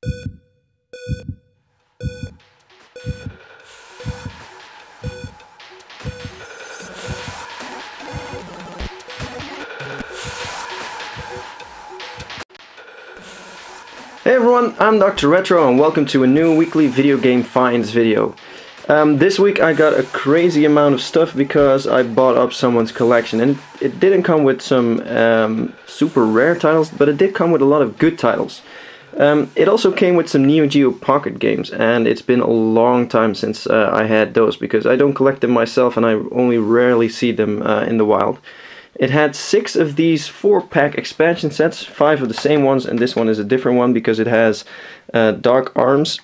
Hey everyone, I'm Dr. Retro and welcome to a new weekly video game finds video. This week I got a crazy amount of stuff because I bought up someone's collection, and it didn't come with some super rare titles, but it did come with a lot of good titles. It also came with some Neo Geo Pocket games, and it's been a long time since I had those because I don't collect them myself and I only rarely see them in the wild. It had 6 of these 4-pack expansion sets, 5 of the same ones, and this one is a different one because it has Dark Arms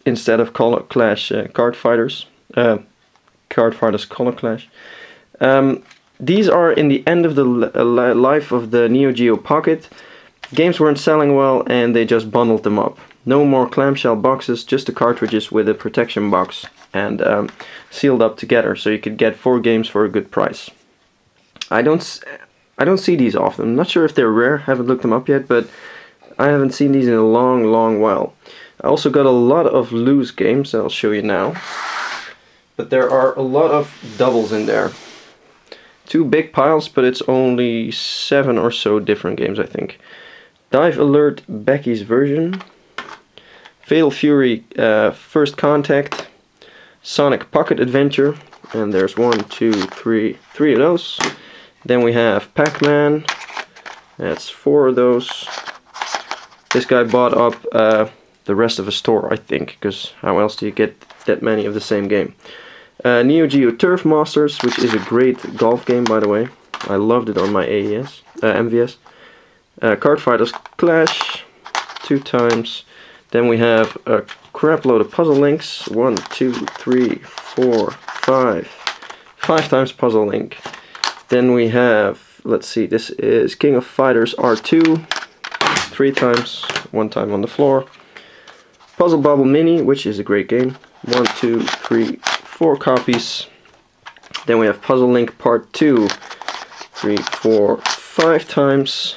instead of Color Clash Card Fighters. Card Fighters Color Clash. These are in the end of the life of the Neo Geo Pocket. Games weren't selling well and they just bundled them up. No more clamshell boxes, just the cartridges with a protection box and sealed up together, so you could get 4 games for a good price. I don't see these often. I'm not sure if they're rare, haven't looked them up yet, but I haven't seen these in a long while. I also got a lot of loose games that I'll show you now, but there are a lot of doubles in there. 2 big piles, but it's only 7 or so different games, I think. Dive Alert Becky's version, Fatal Fury First Contact, Sonic Pocket Adventure, and there's 3 of those. Then we have Pac-Man, that's 4 of those. This guy bought up the rest of a store, I think, because how else do you get that many of the same game? Neo Geo Turf Masters, which is a great golf game, by the way. I loved it on my MVS. Card Fighters Clash, 2 times. Then we have a crap load of puzzle links. 1, 2, 3, 4, 5. 5 times Puzzle Link. Then we have, let's see, this is King of Fighters R2. 3 times, 1 time on the floor. Puzzle Bobble Mini, which is a great game. 1, 2, 3, 4 copies. Then we have Puzzle Link Part 2. 3, 4, 5 times.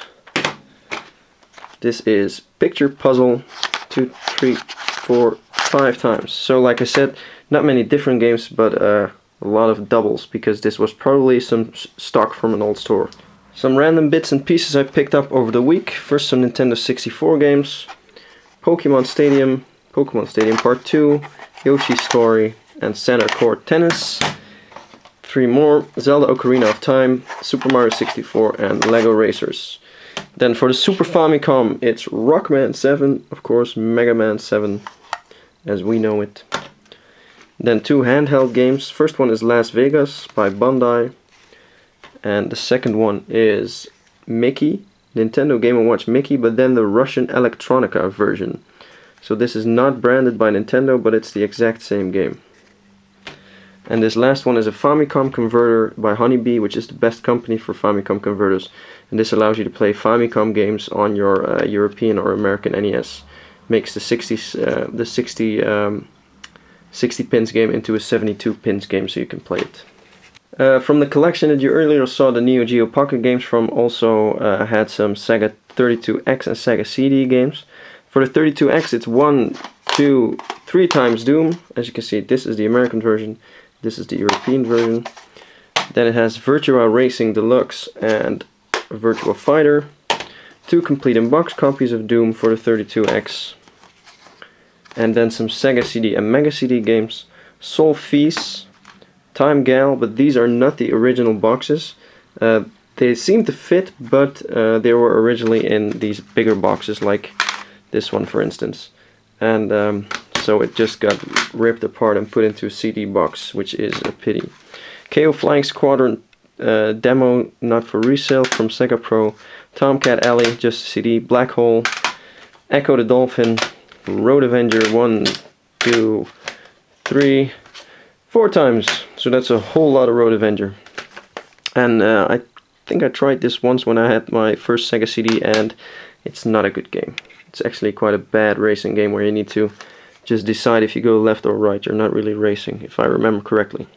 This is Picture Puzzle. 2, 3, 4, 5 times. So like I said, not many different games, but a lot of doubles, because this was probably some stock from an old store. Some random bits and pieces I picked up over the week. First, some Nintendo 64 games. Pokemon Stadium Part 2, Yoshi's Story, and Center Court Tennis. 3 more, Zelda Ocarina of Time, Super Mario 64, and Lego Racers. Then for the Super Famicom, it's Rockman 7, of course, Mega Man 7, as we know it. Then 2 handheld games. First one is Las Vegas by Bandai, and the second one is Mickey, Nintendo Game & Watch Mickey, but then the Russian Electronica version. So this is not branded by Nintendo, but it's the exact same game. And this last one is a Famicom converter by Honeybee, which is the best company for Famicom converters. And this allows you to play Famicom games on your European or American NES. Makes the 60 pins game into a 72 pins game, so you can play it. From the collection that you earlier saw, the Neo Geo Pocket games from, also had some Sega 32X and Sega CD games. For the 32X, it's 1, 2, 3 times Doom. As you can see, this is the American version, this is the European version. Then it has Virtua Racing Deluxe and Virtua Fighter. 2 complete in-box copies of Doom for the 32X. And then some Sega CD and Mega CD games. Soul Feast, Time Gal, but these are not the original boxes. They seem to fit, but they were originally in these bigger boxes, like this one for instance. And so it just got ripped apart and put into a CD box, which is a pity. KO Flying Squadron demo, not for resale, from Sega Pro. Tomcat Alley, just a CD. Black Hole, Echo the Dolphin, Road Avenger 1, 2, 3, 4 times. So that's a whole lot of Road Avenger. And I think I tried this once when I had my first Sega CD, and it's not a good game. It's actually quite a bad racing game where you need to just decide if you go left or right. You're not really racing, if I remember correctly.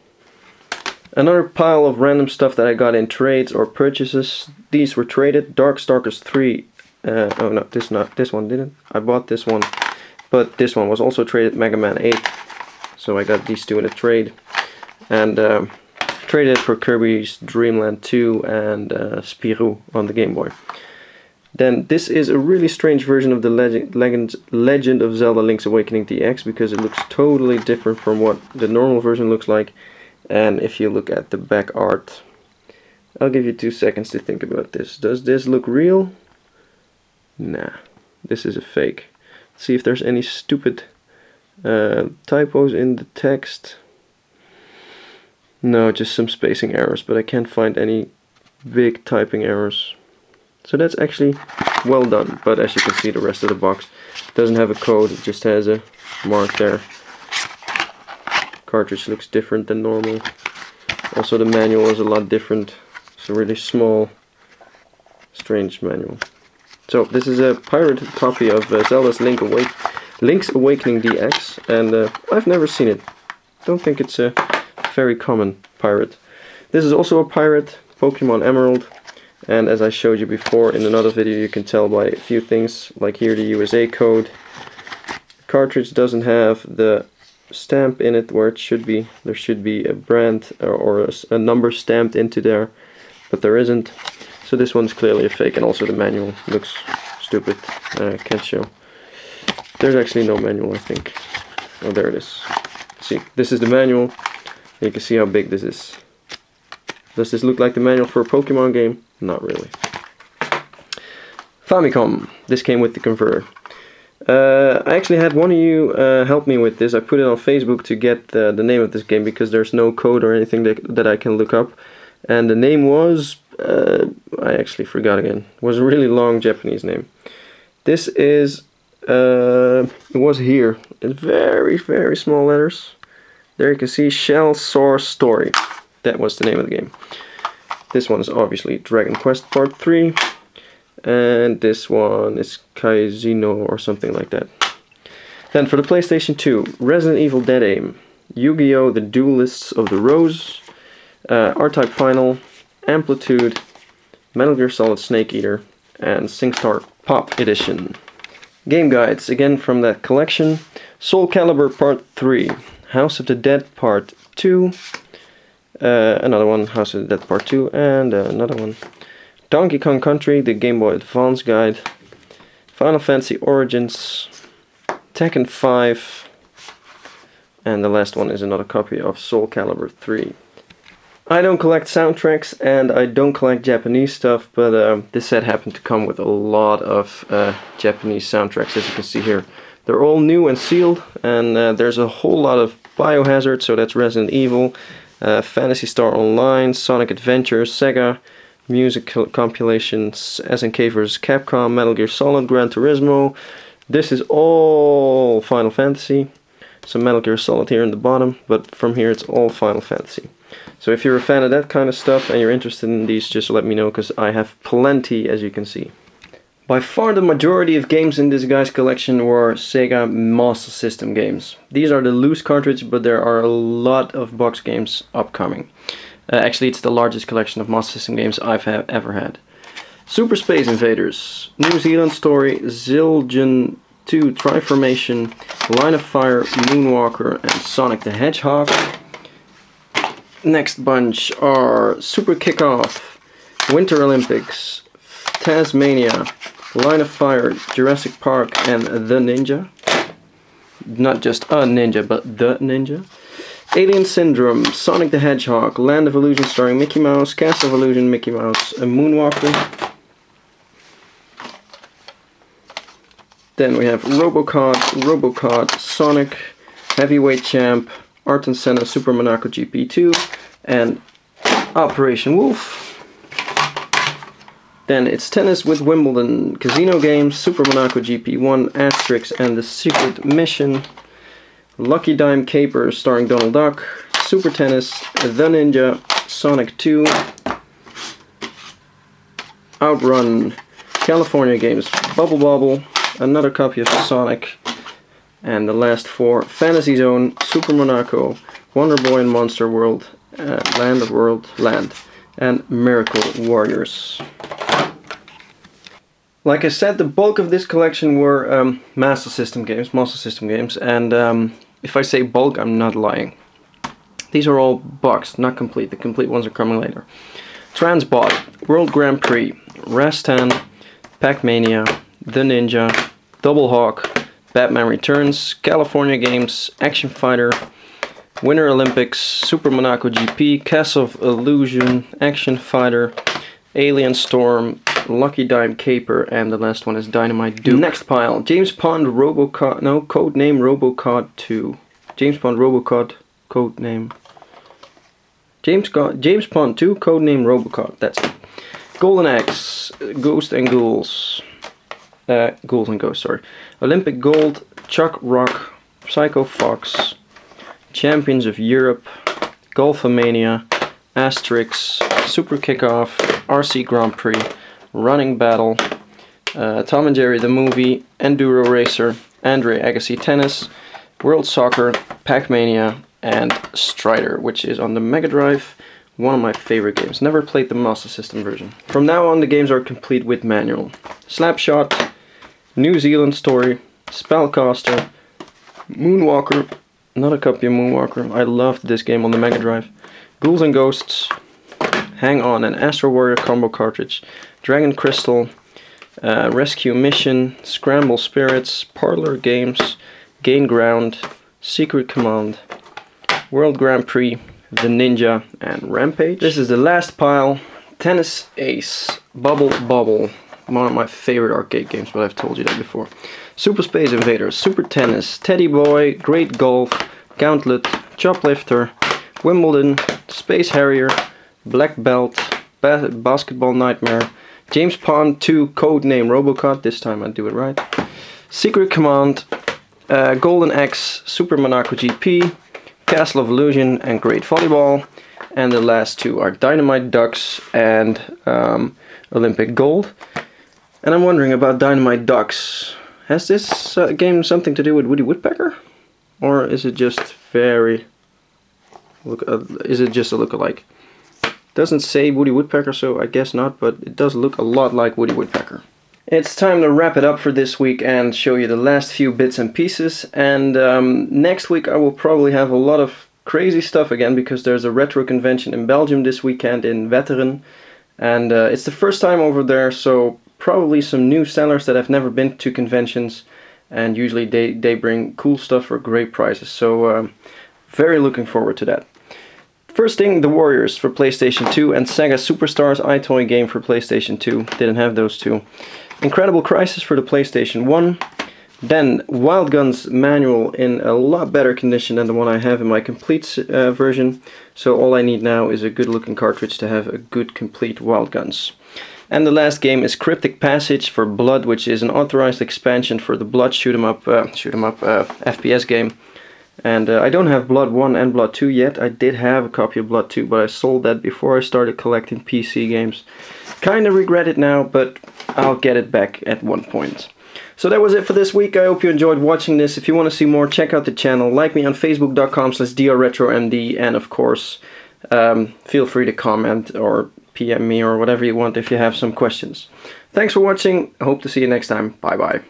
Another pile of random stuff that I got in trades or purchases. These were traded. Darkstalkers 3. Oh no, this one didn't. I bought this one but this one was also traded Mega Man 8, so I got these two in a trade, and traded for Kirby's Dream Land 2 and Spirou on the Game Boy. Then this is a really strange version of the Legend of Zelda Link's Awakening DX, because it looks totally different from what the normal version looks like. And if you look at the back art, I'll give you 2 seconds to think about this. Does this look real? Nah, this is a fake. Let's see if there's any stupid typos in the text. No, just some spacing errors, but I can't find any big typing errors. So that's actually well done, but as you can see, the rest of the box doesn't have a code, it just has a mark there. Cartridge looks different than normal. Also the manual is a lot different. It's a really small, strange manual. So this is a pirated copy of Zelda's Link's Awakening DX, and I've never seen it. Don't think it's a very common pirate. This is also a pirate, Pokemon Emerald. And as I showed you before in another video, you can tell by a few things, like here the USA code. The cartridge doesn't have the stamp in it where it should be. There should be a brand or a number stamped into there, but there isn't. So this one's clearly a fake, and also the manual looks stupid. Can't show. There's actually no manual, I think. Oh, there it is. See, this is the manual. You can see how big this is. Does this look like the manual for a Pokemon game? Not really. Famicom. This came with the converter. I actually had one of you help me with this. I put it on Facebook to get the name of this game, because there's no code or anything that I can look up. And the name was... I actually forgot again. It was a really long Japanese name. This is... it was here. In very, very small letters. There you can see Shell Source Story. That was the name of the game. This one is obviously Dragon Quest Part 3. And this one is Kaizino or something like that. Then for the PlayStation 2, Resident Evil Dead Aim, Yu-Gi-Oh! The Duelists of the Rose, R-Type Final, Amplitude, Metal Gear Solid Snake Eater, and SingStar Pop Edition. Game guides, again from that collection. Soul Calibur Part 3, House of the Dead Part 2, another one, House of the Dead Part 2, and another one. Donkey Kong Country, the Game Boy Advance guide. Final Fantasy Origins, Tekken 5, and the last one is another copy of Soul Calibur 3. I don't collect soundtracks and I don't collect Japanese stuff, but this set happened to come with a lot of Japanese soundtracks, as you can see here. They're all new and sealed, and there's a whole lot of Biohazard, so that's Resident Evil, Phantasy Star Online, Sonic Adventures, Sega, music compilations, SNK vs. Capcom, Metal Gear Solid, Gran Turismo. This is all Final Fantasy. Some Metal Gear Solid here in the bottom, but from here it's all Final Fantasy. So if you're a fan of that kind of stuff and you're interested in these, just let me know, because I have plenty, as you can see. By far the majority of games in this guy's collection were Sega Master System games. These are the loose cartridge, but there are a lot of box games upcoming. Actually, it's the largest collection of Master System games I've ever had. Super Space Invaders, New Zealand Story, Zildjian 2 Triformation, Line of Fire, Moonwalker, and Sonic the Hedgehog. Next bunch are Super Kickoff, Winter Olympics, Tasmania, Line of Fire, Jurassic Park, and The Ninja. Not just a ninja, but The Ninja. Alien Syndrome, Sonic the Hedgehog, Land of Illusion starring Mickey Mouse, Castle of Illusion, Mickey Mouse, and Moonwalker. Then we have Robocod, Sonic, Heavyweight Champ, Art and Senna Super Monaco GP2, and Operation Wolf. Then it's Tennis with Wimbledon, Casino Games, Super Monaco GP1, Asterix and the Secret Mission, Lucky Dime Caper starring Donald Duck, Super Tennis, The Ninja, Sonic 2, Outrun, California Games, Bubble Bobble, another copy of Sonic, and the last four, Fantasy Zone, Super Monaco, Wonder Boy and Monster World, Land of World, Land, and Miracle Warriors. Like I said, the bulk of this collection were Master System games, and if I say bulk, I'm not lying. These are all boxed, not complete. The complete ones are coming later. Transbot, World Grand Prix, Rastan, Pac-Mania, The Ninja, Double Hawk, Batman Returns, California Games, Action Fighter, Winter Olympics, Super Monaco GP, Castle of Illusion, Action Fighter, Alien Storm, Lucky Dime Caper, and the last one is Dynamite Duke. Next pile, James Bond Robocod, no, Codename Robocod 2. James Bond Robocod, Codename. James Bond 2, Codename Robocod, that's it. Golden Axe, Ghost and Ghouls. Ghouls and Ghosts, sorry. Olympic Gold, Chuck Rock, Psycho Fox, Champions of Europe, Golfomania, Asterix, Super Kickoff, RC Grand Prix, Running Battle, Tom and Jerry the Movie, Enduro Racer, Andre Agassi Tennis, World Soccer, Pac-Mania, and Strider, which is on the Mega Drive, one of my favorite games. Never played the Master System version. From now on the games are complete with manual. Slapshot, New Zealand Story, Spellcaster, Moonwalker, not a copy of Moonwalker, I loved this game on the Mega Drive. Ghouls and Ghosts, Hang On, an Astro Warrior combo cartridge, Dragon Crystal, Rescue Mission, Scramble Spirits, Parlor Games, Gain Ground, Secret Command, World Grand Prix, The Ninja, and Rampage. This is the last pile. Tennis Ace, Bubble Bobble, one of my favorite arcade games, but I've told you that before. Super Space Invaders, Super Tennis, Teddy Boy, Great Golf, Gauntlet, Choplifter, Wimbledon, Space Harrier, Black Belt, Basketball Nightmare, James Bond 2 Codename Robocod, this time I do it right, Secret Command, Golden Axe, Super Monaco GP, Castle of Illusion, and Great Volleyball. And the last two are Dynamite Ducks and Olympic Gold. And I'm wondering about Dynamite Ducks. Has this game something to do with Woody Woodpecker? Or is it just is it just a look-alike? Doesn't say Woody Woodpecker, so I guess not, but it does look a lot like Woody Woodpecker. It's time to wrap it up for this week and show you the last few bits and pieces. And next week I will probably have a lot of crazy stuff again, because there's a retro convention in Belgium this weekend in Wetteren. And it's the first time over there, so probably some new sellers that have never been to conventions. And usually they bring cool stuff for great prices. So very looking forward to that. First thing, The Warriors for PlayStation 2 and Sega Superstars iToy game for PlayStation 2. Didn't have those two. Incredible Crisis for the PlayStation 1. Then Wild Guns manual in a lot better condition than the one I have in my complete version. So all I need now is a good looking cartridge to have a good complete Wild Guns. And the last game is Cryptic Passage for Blood, which is an authorized expansion for the Blood shoot 'em up FPS game. And I don't have Blood 1 and Blood 2 yet. I did have a copy of Blood 2, but I sold that before I started collecting PC games. Kinda regret it now, but I'll get it back at one point. So that was it for this week. I hope you enjoyed watching this. If you want to see more, check out the channel. Like me on facebook.com/drretromd, and of course, feel free to comment or PM me or whatever you want if you have some questions. Thanks for watching. I hope to see you next time. Bye bye.